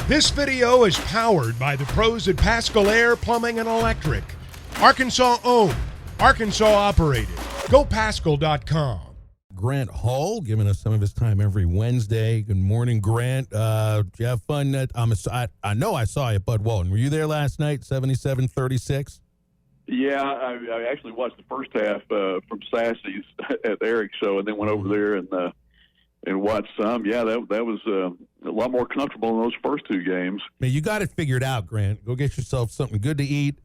This video is powered by the pros at Pascal Air Plumbing and Electric. Arkansas owned, Arkansas operated. GoPascal.com. Grant Hall giving us some of his time every Wednesday. Good morning, Grant. Did you have fun? I know I saw you at Bud Walton. Were you there last night, 77-36? Yeah, I actually watched the first half from Sassy's at Eric's show, and then went over there and watched some. Yeah, that was a lot more comfortable in those first two games. Man, you got it figured out, Grant. Go get yourself something good to eat.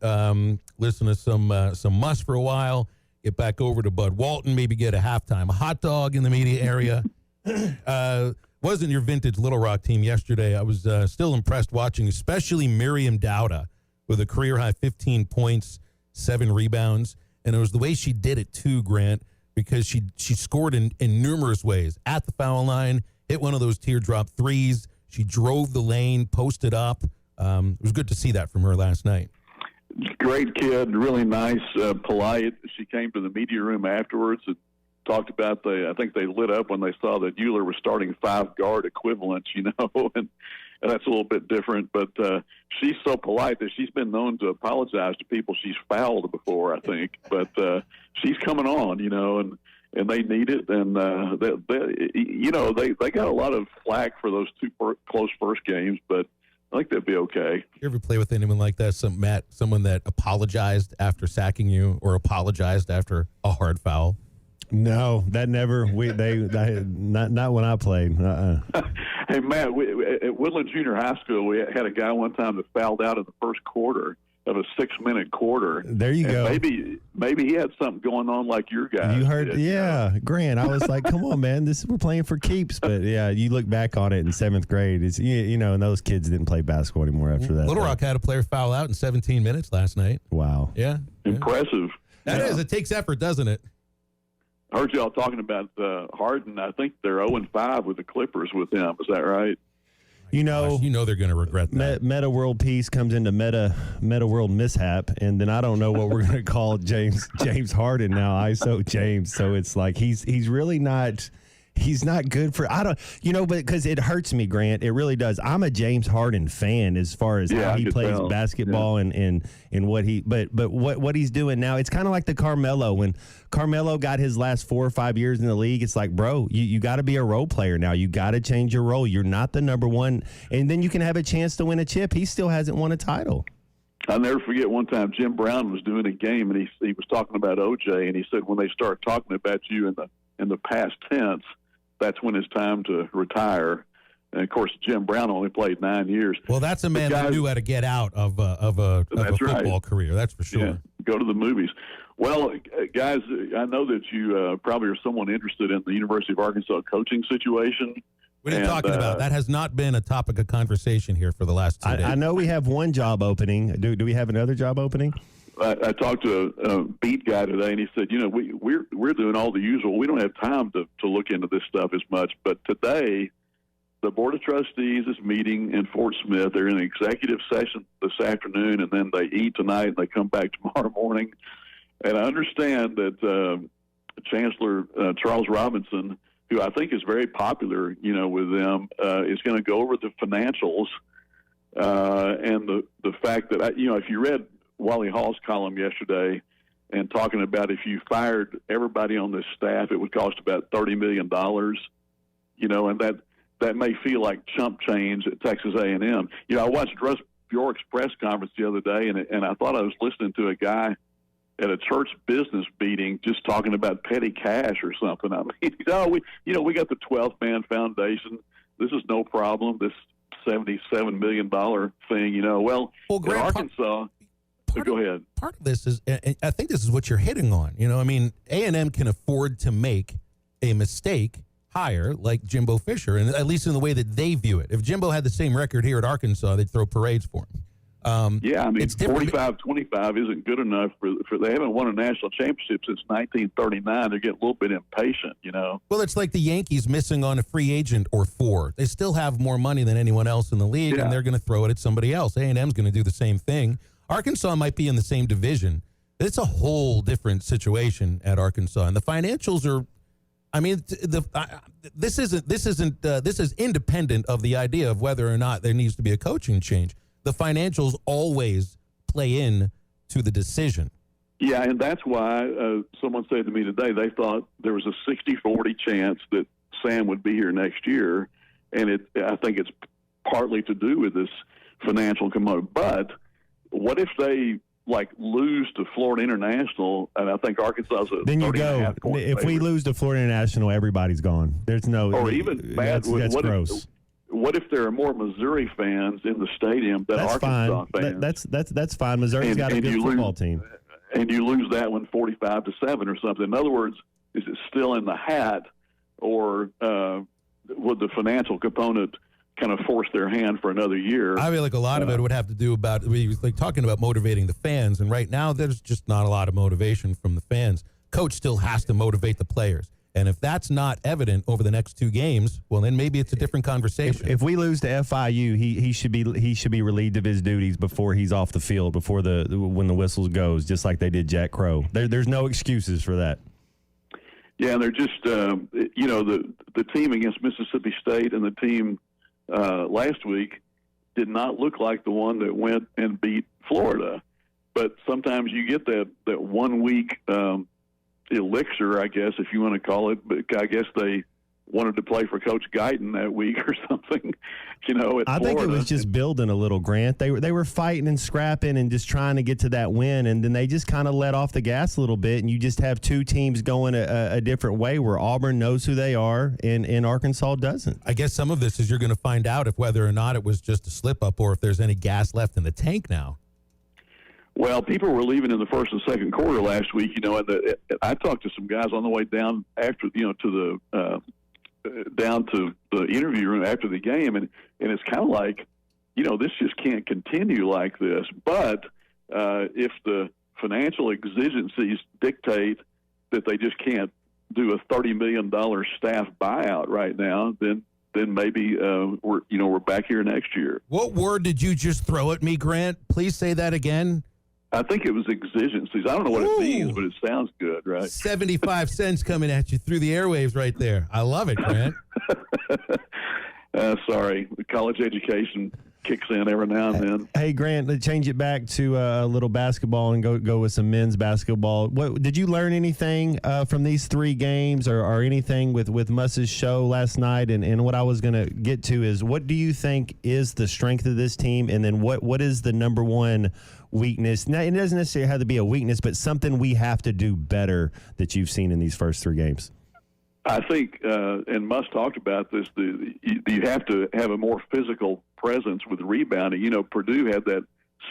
Listen to some Must for a while. Get back over to Bud Walton. Maybe get a hot dog in the media area. Wasn't your vintage Little Rock team yesterday. I was still impressed watching, especially Miriam Dowda with a career-high 15 points, 7 rebounds. And it was the way she did it, too, Grant, because she scored in numerous ways. At the foul line, hit one of those teardrop threes. She drove the lane, posted up. It was good to see that from her last night. Great kid, really nice, polite. She came to the media room afterwards and talked about I think they lit up when they saw that Euler was starting 5-guard equivalents, and that's a little bit different. But she's so polite that she's been known to apologize to people she's fouled before, I think. But she's coming on, and they need it. And they got a lot of flack for those two close first games, but I think they'd be okay. You ever play with anyone like that? Someone that apologized after sacking you or apologized after a hard foul? No, that never. Not when I played. Hey, Matt, at Woodland Junior High School, we had a guy one time that fouled out in the first quarter of a 6-minute quarter. There you go. Maybe he had something going on like your guy. You heard, yeah, Grant. I was like, come on, man, we're playing for keeps. But yeah, you look back on it in 7th grade. It's and those kids didn't play basketball anymore after that. Little Rock had a player foul out in 17 minutes last night. Wow. Yeah. Impressive. That is. It takes effort, doesn't it? I heard y'all talking about Harden. I think they're 0-5 with the Clippers with him. Is that right? They're going to regret that. Meta World Peace comes into Meta World Mishap, and then I don't know what we're going to call James Harden now. ISO James. So it's like he's really not. He's not good for but because it hurts me, Grant. It really does. I'm a James Harden fan as far as how he plays basketball and what he but what he's doing now. It's kind of like the Carmelo. When Carmelo got his last 4 or 5 years in the league, it's like, bro, you got to be a role player now. You got to change your role. You're not the number one, and then you can have a chance to win a chip. He still hasn't won a title. I'll never forget one time Jim Brown was doing a game, and he was talking about OJ, and he said when they start talking about you in the past tense, that's when it's time to retire. And, of course, Jim Brown only played 9 years. Well, that's a man that knew how to get out of a football career. That's for sure. Yeah, go to the movies. Well, guys, I know that you probably are somewhat interested in the University of Arkansas coaching situation. What are you talking about? That has not been a topic of conversation here for the last 2 days. I know we have one job opening. Do we have another job opening? I talked to a beat guy today, and he said, we're doing all the usual. We don't have time to look into this stuff as much. But today, the Board of Trustees is meeting in Fort Smith. They're in an executive session this afternoon, and then they eat tonight, and they come back tomorrow morning. And I understand that Chancellor Charles Robinson, who I think is very popular, with them, is going to go over the financials and the fact that, if you read Wally Hall's column yesterday and talking about if you fired everybody on this staff, it would cost about $30 million, and that may feel like chump change at Texas A&M. I watched Russ Bjork's press conference the other day, and I thought I was listening to a guy at a church business meeting just talking about petty cash or something. I mean, we got the 12th Man Foundation. This is no problem. This $77 million thing, Well, in Arkansas. Go ahead. Part of this is, I think this is what you're hitting on. A&M can afford to make a mistake hire like Jimbo Fisher, and at least in the way that they view it. If Jimbo had the same record here at Arkansas, they'd throw parades for him. 45-25 isn't good enough for they haven't won a national championship since 1939. They're getting a little bit impatient, Well, it's like the Yankees missing on a free agent or 4. They still have more money than anyone else in the league, and they're going to throw it at somebody else. A&M's going to do the same thing. Arkansas might be in the same division. It's a whole different situation at Arkansas. And the financials are, I mean, this is independent of the idea of whether or not there needs to be a coaching change. The financials always play in to the decision. Yeah, and that's why someone said to me today they thought there was a 60-40 chance that Sam would be here next year, and I think it's partly to do with this financial component. But what if they lose to Florida International, and I think Arkansas is a then you 30.5 go. point If we favorite. lose to Florida International, everybody's gone. There's no. Or even bad. That's gross. What if there are more Missouri fans in the stadium than That's Arkansas fine. fans? That's fine. Missouri's got a good football team. And you lose that one 45-7 or something. In other words, is it still in the hat, or would the financial component kind of force their hand for another year? I feel like a lot of it would have to do about, we was talking about motivating the fans, and right now there's just not a lot of motivation from the fans. Coach still has to motivate the players. And if that's not evident over the next 2 games, well, then maybe it's a different conversation. If we lose to FIU, he should be relieved of his duties before he's off the field, when the whistles goes, just like they did Jack Crow. There's no excuses for that. Yeah, and they're just the team against Mississippi State and the team last week did not look like the one that went and beat Florida. But sometimes you get that 1 week elixir, I guess, if you want to call it. But I guess they wanted to play for Coach Guyton that week or something. I think it was just building a little, Grant. They were fighting and scrapping and just trying to get to that win, and then they just kind of let off the gas a little bit, and you just have 2 teams going a different way, where Auburn knows who they are and Arkansas doesn't. I guess some of this is you're going to find out if whether or not it was just a slip-up or if there's any gas left in the tank now. Well, people were leaving in the first and second quarter last week, and I talked to some guys on the way down after, down to the interview room after the game, and it's kind of like, this just can't continue like this. But if the financial exigencies dictate that they just can't do a $30 million staff buyout right now, then maybe we're back here next year. What word did you just throw at me, Grant? Please say that again. I think it was exigencies. I don't know what it means, but it sounds good, right? 75 cents coming at you through the airwaves right there. I love it, Grant. Sorry. The college education kicks in every now and then. Hey, Grant, let's change it back to a little basketball and go with some men's basketball. What did you learn anything from these 3 games or anything with Muss's show last night? And what I was going to get to is, what do you think is the strength of this team? And then what is the number one weakness? Now, it doesn't necessarily have to be a weakness, but something we have to do better that you've seen in these first 3 games. I think, and Muss talked about this, you have to have a more physical presence with rebounding. Purdue had that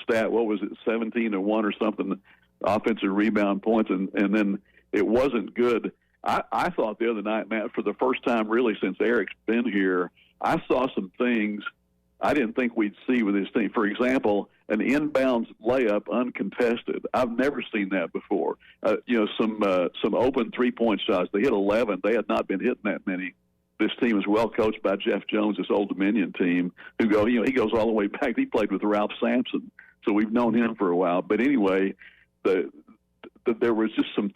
stat, what was it, 17-1 or something, offensive rebound points, and then it wasn't good. I thought the other night, Matt, for the first time really since Eric's been here, I saw some things I didn't think we'd see with his team. For example, an inbounds layup uncontested. I've never seen that before. Some open 3-point shots. They hit 11. They had not been hitting that many. This team is well coached by Jeff Jones, this Old Dominion team, he goes all the way back. He played with Ralph Sampson, so we've known him for a while. But anyway, there was just some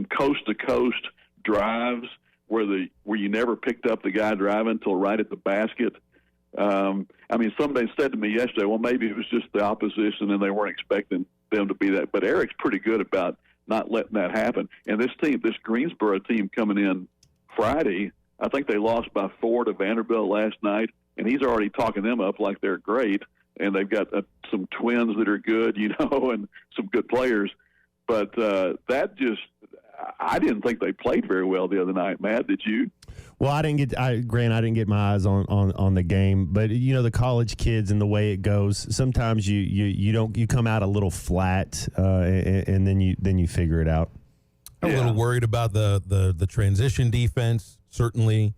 coast to coast drives where you never picked up the guy driving until right at the basket. Somebody said to me yesterday, well, maybe it was just the opposition and they weren't expecting them to be that. But Eric's pretty good about not letting that happen. And this Greensboro team coming in Friday, I think they lost by 4 to Vanderbilt last night, and he's already talking them up like they're great. And they've got some twins that are good, and some good players. But I didn't think they played very well the other night. Matt, did you? Well, I didn't get my eyes on the game, but the college kids and the way it goes, sometimes you come out a little flat, and then you figure it out. I'm a little worried about the transition defense. Certainly,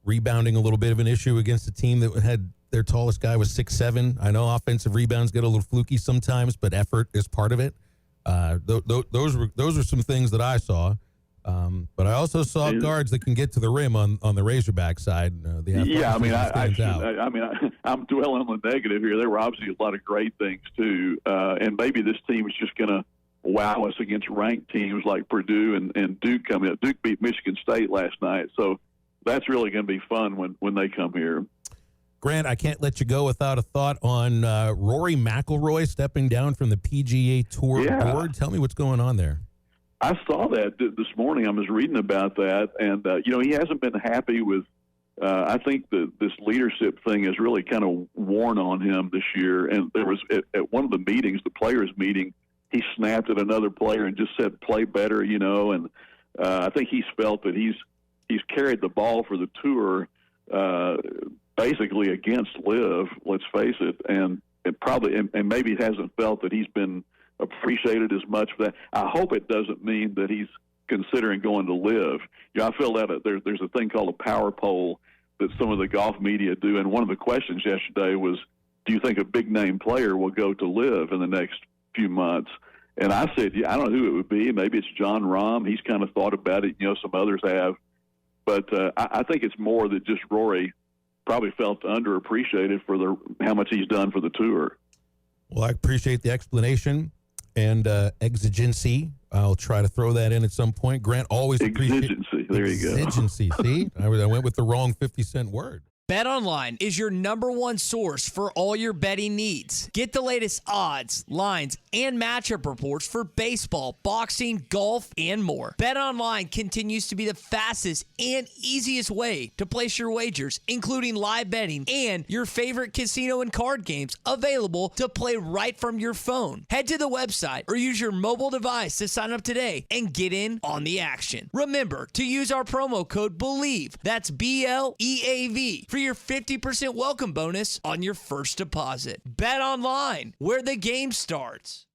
rebounding a little bit of an issue against a team that had their tallest guy was 6'7". I know offensive rebounds get a little fluky sometimes, but effort is part of it. Those were some things that I saw. But I also saw guards that can get to the rim on the Razorback side. I'm dwelling on the negative here. There were obviously a lot of great things too, and maybe this team is just going to wow us against ranked teams like Purdue and Duke coming up. Duke beat Michigan State last night, so that's really going to be fun when they come here. Grant, I can't let you go without a thought on Rory McIlroy stepping down from the PGA Tour board. Tell me what's going on there. I saw that this morning. I was reading about that, and he hasn't been happy with. I think this leadership thing has really kind of worn on him this year. And there was at one of the meetings, the players' meeting, he snapped at another player and just said, "Play better," And I think he's felt that he's carried the ball for the tour. Basically against Liv, let's face it, and maybe it hasn't felt that he's been appreciated as much for that. I hope it doesn't mean that he's considering going to Liv. I feel that there's a thing called a power poll that some of the golf media do, and one of the questions yesterday was, do you think a big name player will go to Liv in the next few months? And I said, I don't know who it would be. Maybe it's John Rahm. He's kind of thought about it. Some others have, but I think it's more that just Rory probably felt underappreciated for how much he's done for the tour. Well, I appreciate the explanation and exigency. I'll try to throw that in at some point. Grant, always appreciate exigency. There you go. Exigency. See, I went with the wrong 50-cent word. BetOnline is your #1 source for all your betting needs. Get the latest odds, lines, and matchup reports for baseball, boxing, golf, and more. BetOnline continues to be the fastest and easiest way to place your wagers, including live betting and your favorite casino and card games available to play right from your phone. Head to the website or use your mobile device to sign up today and get in on the action. Remember to use our promo code BELIEVE, that's BLEAV, for your 50% welcome bonus on your first deposit. Bet online, where the game starts.